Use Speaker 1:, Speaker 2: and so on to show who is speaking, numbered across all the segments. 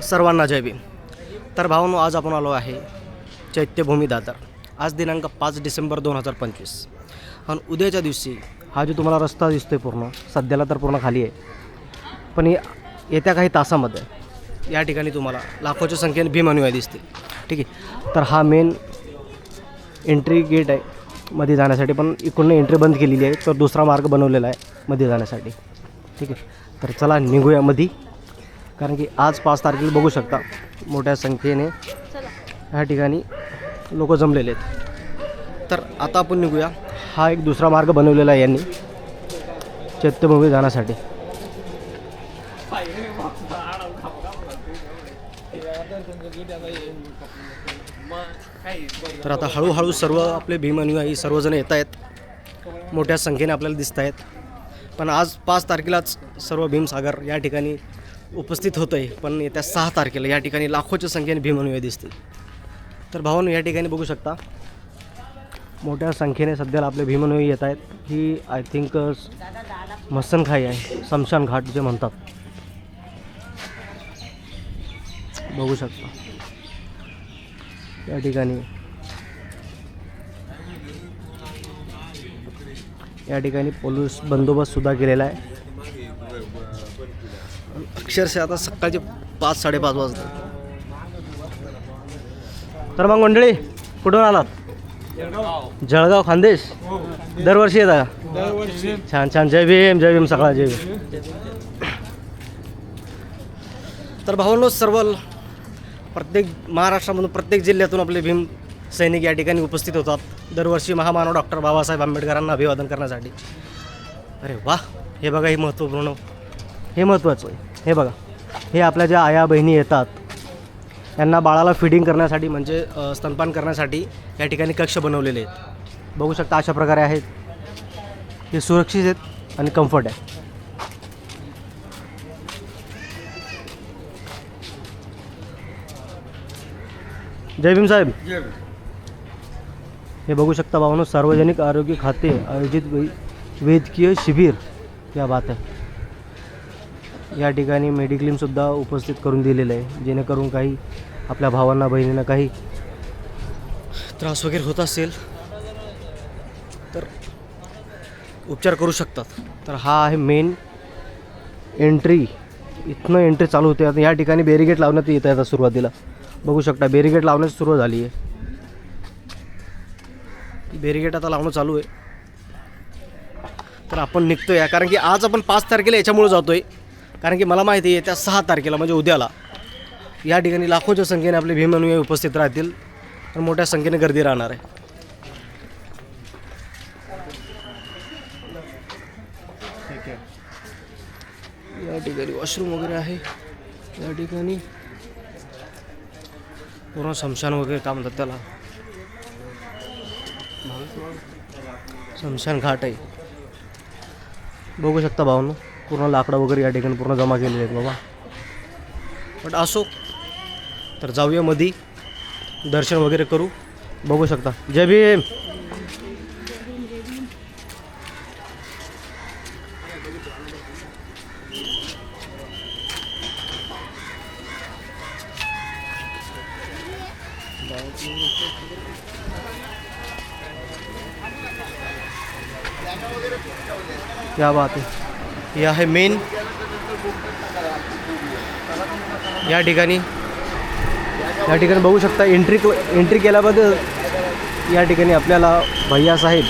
Speaker 1: सर्वांना जय भीम. तर भावांनो, आज आपण आलो आहे चैत्यभूमी दादर. आज दिनांक 5 डिसेंबर 2025 आणि उद्याच्या दिवशी हा जो तुम्हाला रस्ता दिसतोय पूर्ण सध्याला तर पूर्ण खाली आहे, पण येत्या काही तासामध्ये या ठिकाणी तुम्हाला लाखोच्या संख्येने भीम अनुयायी दिसतील. ठीक आहे. तर हा मेन एंट्री गेट आहे मध्ये जाण्यासाठी, पण इकडून एंट्री बंद केलेली आहे, तर दुसरा मार्ग बनवलेला आहे मध्ये जाण्यासाठी. ठीक आहे. तर चला निघूया मध्ये, कारण की आज 5 तारखेला बघू शकता मोठ्या संख्येने ह्या ठिकाणी लोक जमलेले आहेत. तर आता आपण निघूया. हा एक दुसरा मार्ग बनवलेला आहे यांनी चैत्यभूमी जाण्यासाठी. तर आता हळूहळू सर्व आपले भीम अनुयायी सर्वजण येत आहेत, मोठ्या संख्येने आपल्याला दिसत आहेत. पण आज 5 तारखेलाच सर्व भीमसागर या ठिकाणी उपस्थित होतं आहे, पण येत्या 6 तारखेला या ठिकाणी लाखोच्या संख्येने भीम अनुयायी दिसतील. तर भावांनो, या ठिकाणी बघू शकता मोठ्या संख्येने सध्याला आपले भीम अनुयायी येत आहेत. ही आय थिंक मसनखाई आहे, शमशान घाट जे म्हणतात. बघू शकता या ठिकाणी पोलीस बंदोबस्तसुद्धा केलेला आहे. अक्षरशः आता सकाळचे 5-5:30 वाजले. तर मग मंडळी, कुठून आलात? जळगाव खानदेश. दरवर्षी येता का? छान छान. जय भीम, जय भीम. सकाळ जय भीम. तर भावांनो, सर्व प्रत्येक महाराष्ट्रामधून प्रत्येक जिल्ह्यातून आपले भीम सैनिक या ठिकाणी उपस्थित होतात दरवर्षी महामानव डॉक्टर बाबासाहेब आंबेडकरांना अभिवादन करण्यासाठी. अरे वा, हे बघा, हे महत्त्वपूर्ण, हे महत्त्वाचं आहे. हे बघा, हे आपल्या ज्या आया बहिणी येतात यांना बाळाला फिडिंग करण्यासाठी, म्हणजे स्तनपान करण्यासाठी या ठिकाणी कक्ष बनवलेले आहेत. बघू शकता अशा प्रकारे आहेत. हे सुरक्षित आहेत आणि कम्फर्ट आहे. जय भीम साहेब. हे बघू शकता भावांनो, सार्वजनिक आरोग्य खाते आयोजित वैद्यकीय शिबिर. क्या बात आहे. या ठिकाणी मेडिक्लेमसुद्धा उपस्थित करून दिलेलं आहे, जेणेकरून काही आपल्या भावांना बहिणींना काही त्रास वगैरे होत असेल तर उपचार करू शकतात. तर हा आहे मेन एंट्री. इथनं एंट्री चालू होते. आता या ठिकाणी बॅरिगेट लावण्यात येत आहे. आता सुरुवातीला बघू शकता बॅरिगेट लावण्यास सुरुवात झाली आहे. बॅरिगेट आता लावणं चालू आहे. तर आपण निघतोय, कारण की आज आपण 5 तारखेला याच्यामुळे जातोय, कारण की मला माहिती आहे त्या 6 तारखेला म्हणजे उद्याला या ठिकाणी लाखोच्या संख्येने आपले भीम अनुयायी उपस्थित राहतील आणि मोठ्या संख्येने गर्दी राहणार आहे. या ठिकाणी वॉशरूम वगैरे आहे. या ठिकाणी पूर्ण शमशान वगैरे काय म्हणतात त्याला, शमशान घाट आहे. बघू शकता भावांनो, पूर्ण लाकडं वगैरे या ठिकाणी पूर्ण जमा केलेले आहेत बाबा. बट असो, तर जाऊया मध्ये, दर्शन वगैरे करू. बघू शकता. जय भीम. क्या बात है. यह आहे मेन या ठिकाणी बघू शकता. एंट्री केल्याबद्दल या ठिकाणी आपल्याला भैयासाहेब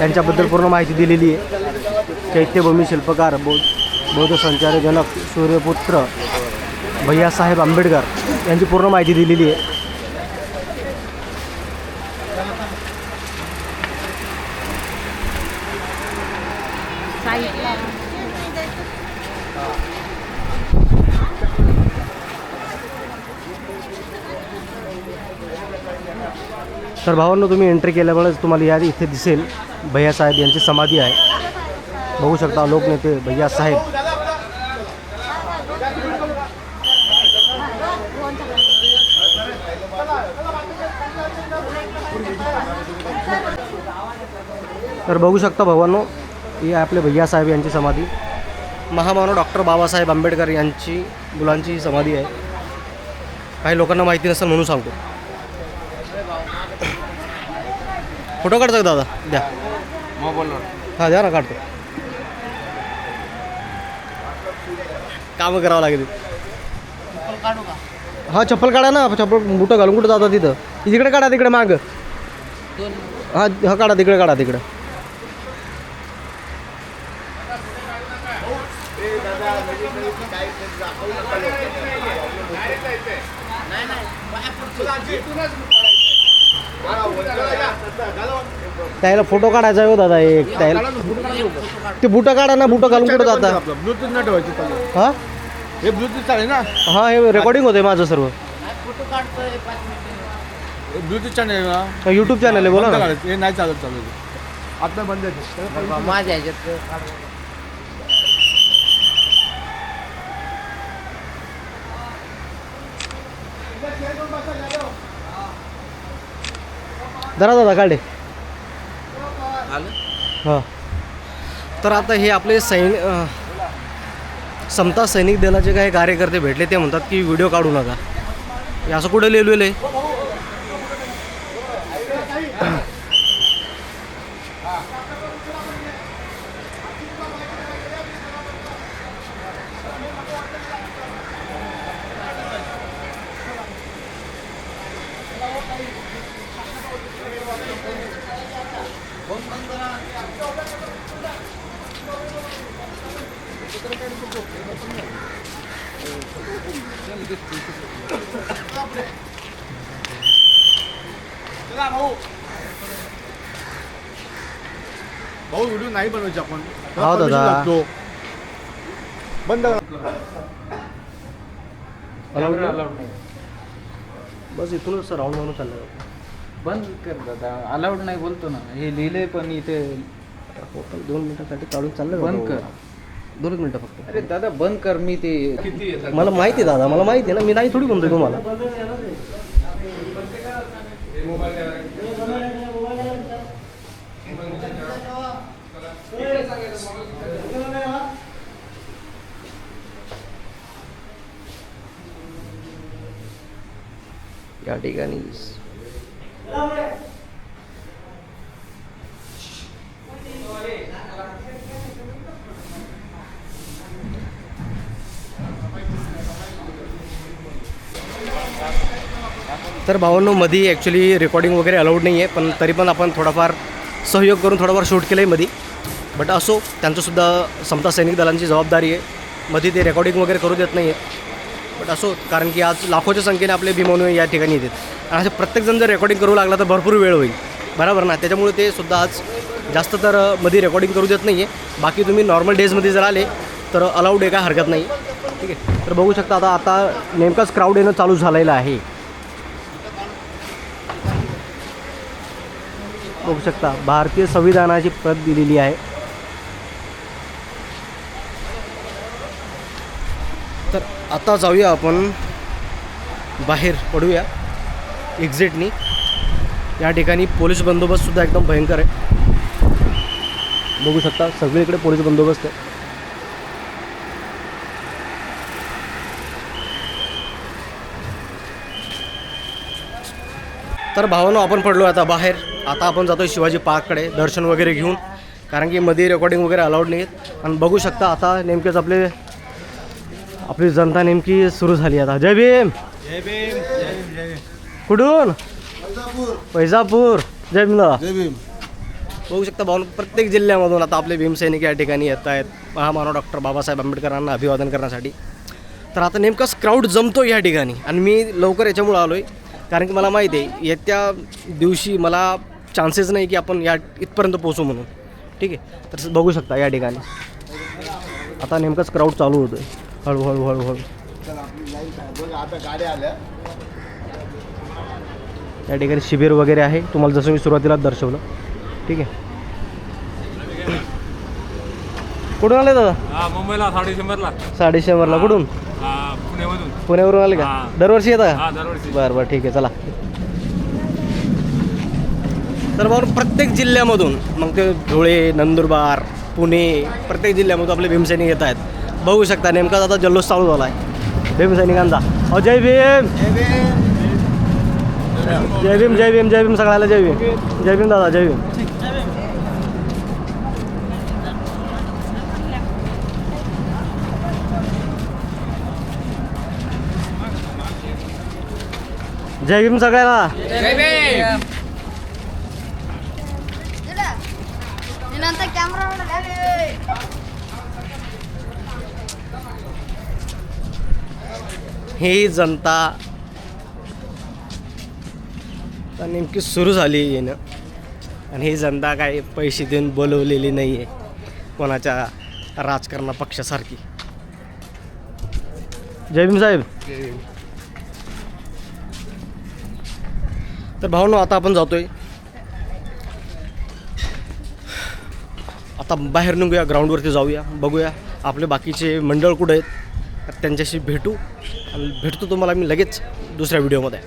Speaker 1: यांच्याबद्दल पूर्ण माहिती दिलेली आहे. चैत्यभूमी शिल्पकार, बौद्ध संचारजनक सूर्यपुत्र भैयासाहेब आंबेडकर यांची पूर्ण माहिती दिलेली आहे. तर भावांनो, तुम्ही एंट्री केल्यामुळेच तुम्हाला या इथे दिसेल भैयासाहेब यांची समाधी आहे. बघू शकता लोकनेते भैयासाहेब. तर बघू शकता भावांनो, ही आपले भैयासाहेब यांची समाधी. महामानव डॉक्टर बाबासाहेब आंबेडकर यांची मुलांची समाधी आहे. काही लोकांना माहिती नसेल म्हणून सांगतो. फोटो काढता का दादा? द्या. हां द्या ना, काढतो. कामं करावं लागेल. हां चप्पल काढा ना, चप्पल बुटं घालून कुठं जातात तिथं? तिकडे काढा, तिकडे मागं. हां हा काढा, तिकडे काढा, तिकडं. त्याला फोटो काढायचा आहे हो दादा एक. त्याला ते बुटं काढा ना, बुटं घालून कुठं जाता?
Speaker 2: ब्लूटूथ नाही ठेवायचं.
Speaker 1: हां
Speaker 2: हे ब्लूटूथ चालेल ना?
Speaker 1: हां हे रेकॉर्डिंग होते माझं सर्व.
Speaker 2: ब्लूटूथ चॅनल ना,
Speaker 1: यूट्यूब चॅनल आहे, बोला ना.
Speaker 2: हे नाही चालत आता बंद आहे.
Speaker 3: माझ्या ह्याच्यात
Speaker 1: जरा दादा काढे. हां तर आता हे आपले समता सैनिक दलाचे काही कार्यकर्ते भेटले. ते म्हणतात की व्हिडिओ काढू नका. हे असं कुठं लिहिलेलं आहे?
Speaker 2: भाऊ व्हिडिओ नाही बनवायचे आपण.
Speaker 1: हा दादा.
Speaker 2: बंद
Speaker 1: बस इथूनच राऊंड म्हणून चाललं.
Speaker 3: बंद कर दादा, अलाउड नाही बोलतो ना. हे लिहिलंय पण इथे.
Speaker 1: 2 मिनिटासाठी काढून चाललं.
Speaker 3: बंद कर.
Speaker 1: 2 मिनिटं फक्त.
Speaker 3: अरे दादा बंद कर. मी ते
Speaker 1: मला माहिती आहे दादा, मला माहिती आहे ना. मी नाही थोडी म्हणतोय तुम्हाला. या ठिकाणी तर भावांनो मध्ये ॲक्च्युली रेकॉर्डिंग वगैरे अलाउड नाही आहे, पण तरी पण आपण थोडाफार सहयोग करून थोडाफार शूट केलं आहे मध्ये. बट असो, त्यांचंसुद्धा समता सैनिक दलांची जबाबदारी आहे. मध्ये ते रेकॉर्डिंग वगैरे करू देत नाही आहेत. बट असो, कारण की आज लाखोच्या संख्येने आपले भीमानू या ठिकाणी येतात आणि असे प्रत्येकजण जर रेकॉर्डिंग करू लागला तर भरपूर वेळ होईल, बरोबर ना. त्याच्यामुळे ते सुद्धा आज जास्त तर मध्ये रेकॉर्डिंग करू देत नाही आहे. बाकी तुम्ही नॉर्मल डेजमध्ये जर आले तर अलाउड आहे, काय हरकत नाही. ठीक आहे. तर बघू शकता आता नेमकाच क्राऊड येणं चालू झालेलं आहे. बघू शकता भारतीय संविधानाची प्रत दिलेली आहे. तर आता जाऊया आपण बाहेर, पडूया एक्झिटनी. या ठिकाणी पोलीस बंदोबस्तसुद्धा एकदम भयंकर आहे. बघू शकता सगळीकडे पोलीस बंदोबस्त आहे. तर भावांनो, आपण पडलो आता बाहेर. आता आपण जातो शिवाजी पार्ककडे दर्शन वगैरे घेऊन, कारण की मध्ये रेकॉर्डिंग वगैरे अलाउड नाही आहेत. आणि बघू शकता आता नेमकेच आपली जनता नेमकी सुरू झाली. आता जय भीम.
Speaker 2: जय भीम. जय भीम.
Speaker 1: कुठून? वैजापूर. जय भीम दादा.
Speaker 2: जय भीम.
Speaker 1: बघू शकता भाऊ, प्रत्येक जिल्ह्यामधून आता आपले भीमसैनिक या ठिकाणी येत आहेत महामानव डॉक्टर बाबासाहेब आंबेडकरांना अभिवादन करण्यासाठी. तर आता नेमकाच क्राऊड जमतो या ठिकाणी. आणि मी लवकर याच्यामुळं आलो आहे कारण की मला माहिती आहे येत्या दिवशी मला चान्सेस नाही की आपण इथपर्यंत पोहोचू म्हणून. ठीक आहे. तर बघू शकता या ठिकाणी आता नेमकाच क्राऊड चालू होतो आहे हळूहळू हळूहळू.
Speaker 2: आता गाड्या आल्या.
Speaker 1: या ठिकाणी शिबिर वगैरे आहे, तुम्हाला जसं मी सुरुवातीलाच दर्शवलं. ठीक आहे. कुठून आले दादा?
Speaker 4: मुंबईला डिसेंबरला.
Speaker 1: डिसेंबरला. कुठून?
Speaker 4: पुण्यामधून.
Speaker 1: पुण्यावरून आले का? दरवर्षी येता का?
Speaker 4: दरवर्षी.
Speaker 1: बरं ठीक आहे, चला. तर भाऊ प्रत्येक जिल्ह्यामधून, मग ते धुळे, नंदुरबार, पुणे, प्रत्येक जिल्ह्यामधून आपले भीमसैनिक येत आहेत. बघू शकता नेमकाच आता जल्लोष चालू झाला आहे भीम सैनिकांचा. अहो जय भीम जय भीम जय भीम जय भीम सगळ्याला जय भीम. जय भीम दादा जय भीम. जय भीम सगळ्याला.
Speaker 5: నేనంతా కెమెరా
Speaker 1: ही जनता आता नेमकी सुरू झाली आहे येणं. आणि ही जनता काय पैसे देऊन बोलवलेली नाही आहे कोणाच्या राजकारणा पक्षासारखी. जय भीम साहेब. तर भावनो आता आपण जातोय, आता बाहेर निघूया, ग्राउंडवरती जाऊया, बघूया आपले बाकीचे मंडळ कुठे आहेत, त्यांच्याशी भेटू आणि भेटतो तुम्हाला मी लगेच दुसऱ्या व्हिडिओमध्ये.